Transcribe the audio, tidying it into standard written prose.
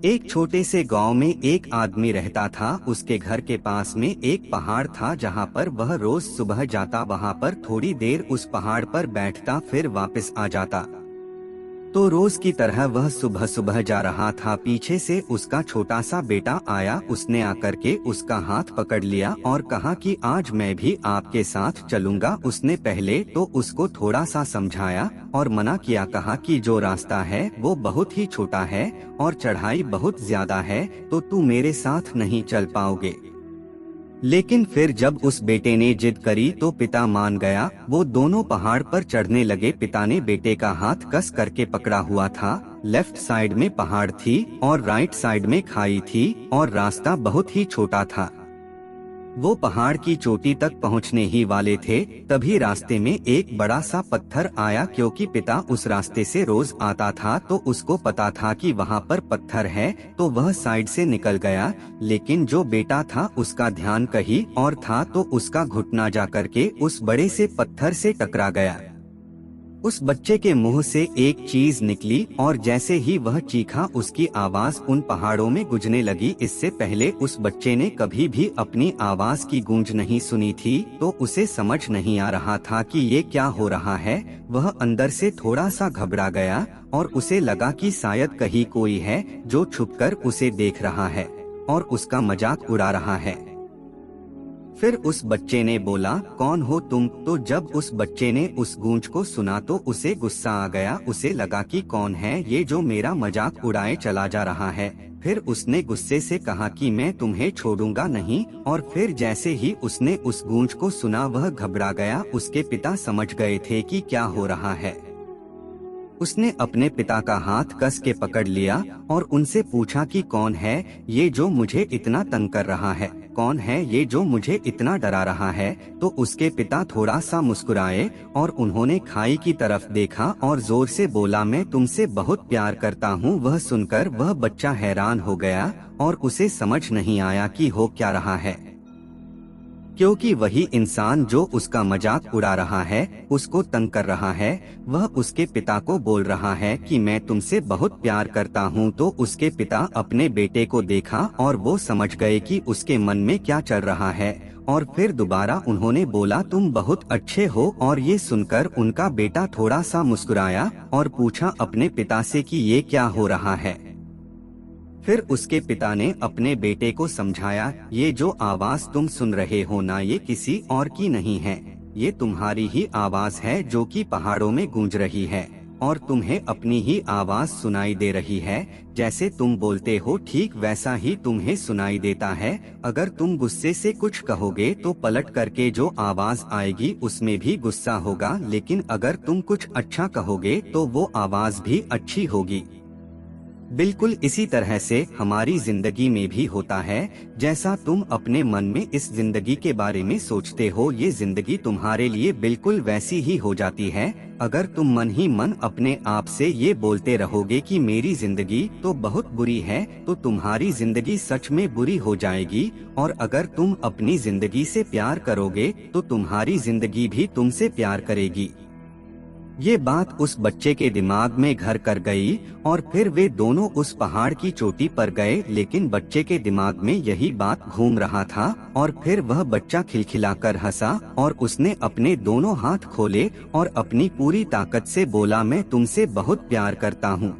एक छोटे से गांव में एक आदमी रहता था। उसके घर के पास में एक पहाड़ था जहां पर वह रोज सुबह जाता, वहां पर थोड़ी देर उस पहाड़ पर बैठता, फिर वापस आ जाता। तो रोज की तरह वह सुबह सुबह जा रहा था। पीछे से उसका छोटा सा बेटा आया। उसने आकर के उसका हाथ पकड़ लिया और कहा कि आज मैं भी आपके साथ चलूंगा। उसने पहले तो उसको थोड़ा सा समझाया और मना किया, कहा कि जो रास्ता है वो बहुत ही छोटा है और चढ़ाई बहुत ज्यादा है, तो तू मेरे साथ नहीं चल पाओगे। लेकिन फिर जब उस बेटे ने जिद करी तो पिता मान गया। वो दोनों पहाड़ पर चढ़ने लगे। पिता ने बेटे का हाथ कस करके पकड़ा हुआ था। लेफ्ट साइड में पहाड़ थी और राइट साइड में खाई थी और रास्ता बहुत ही छोटा था। वो पहाड़ की चोटी तक पहुंचने ही वाले थे, तभी रास्ते में एक बड़ा सा पत्थर आया। क्योंकि पिता उस रास्ते से रोज आता था तो उसको पता था कि वहाँ पर पत्थर है, तो वह साइड से निकल गया। लेकिन जो बेटा था उसका ध्यान कहीं और था, तो उसका घुटना जा करके उस बड़े से पत्थर से टकरा गया। उस बच्चे के मुंह से एक चीज निकली और जैसे ही वह चीखा, उसकी आवाज उन पहाड़ों में गूंजने लगी। इससे पहले उस बच्चे ने कभी भी अपनी आवाज की गूंज नहीं सुनी थी, तो उसे समझ नहीं आ रहा था कि ये क्या हो रहा है। वह अंदर से थोड़ा सा घबरा गया और उसे लगा कि शायद कहीं कोई है जो छुपकर उसे देख रहा है और उसका मजाक उड़ा रहा है। फिर उस बच्चे ने बोला, कौन हो तुम? तो जब उस बच्चे ने उस गूंज को सुना तो उसे गुस्सा आ गया। उसे लगा कि कौन है ये जो मेरा मजाक उड़ाए चला जा रहा है। फिर उसने गुस्से से कहा कि मैं तुम्हें छोड़ूंगा नहीं। और फिर जैसे ही उसने उस गूंज को सुना वह घबरा गया। उसके पिता समझ गए थे कि क्या हो रहा है। उसने अपने पिता का हाथ कस के पकड़ लिया और उनसे पूछा कि कौन है ये जो मुझे इतना तंग कर रहा है, कौन है ये जो मुझे इतना डरा रहा है। तो उसके पिता थोड़ा सा मुस्कुराए और उन्होंने खाई की तरफ देखा और जोर से बोला, मैं तुमसे बहुत प्यार करता हूँ। वह सुनकर वह बच्चा हैरान हो गया और उसे समझ नहीं आया कि हो क्या रहा है, क्योंकि वही इंसान जो उसका मजाक उड़ा रहा है, उसको तंग कर रहा है, वह उसके पिता को बोल रहा है कि मैं तुमसे बहुत प्यार करता हूँ। तो उसके पिता अपने बेटे को देखा और वो समझ गए कि उसके मन में क्या चल रहा है। और फिर दोबारा उन्होंने बोला, तुम बहुत अच्छे हो। और ये सुनकर उनका बेटा थोड़ा सा मुस्कुराया और पूछा अपने पिता से कि ये क्या हो रहा है। फिर उसके पिता ने अपने बेटे को समझाया, ये जो आवाज तुम सुन रहे हो ना, ये किसी और की नहीं है, ये तुम्हारी ही आवाज है जो कि पहाड़ों में गूंज रही है और तुम्हें अपनी ही आवाज सुनाई दे रही है। जैसे तुम बोलते हो ठीक वैसा ही तुम्हें सुनाई देता है। अगर तुम गुस्से से कुछ कहोगे तो पलट करके जो आवाज आएगी उसमें भी गुस्सा होगा, लेकिन अगर तुम कुछ अच्छा कहोगे तो वो आवाज भी अच्छी होगी। बिल्कुल इसी तरह से हमारी जिंदगी में भी होता है। जैसा तुम अपने मन में इस जिंदगी के बारे में सोचते हो, ये जिंदगी तुम्हारे लिए बिल्कुल वैसी ही हो जाती है। अगर तुम मन ही मन अपने आप से ये बोलते रहोगे कि मेरी जिंदगी तो बहुत बुरी है, तो तुम्हारी जिंदगी सच में बुरी हो जाएगी। और अगर तुम अपनी जिंदगी से प्यार करोगे तो तुम्हारी जिंदगी भी तुमसे प्यार करेगी। ये बात उस बच्चे के दिमाग में घर कर गई और फिर वे दोनों उस पहाड़ की चोटी पर गए। लेकिन बच्चे के दिमाग में यही बात घूम रहा था और फिर वह बच्चा खिलखिलाकर हंसा और उसने अपने दोनों हाथ खोले और अपनी पूरी ताकत से बोला, मैं तुमसे बहुत प्यार करता हूँ।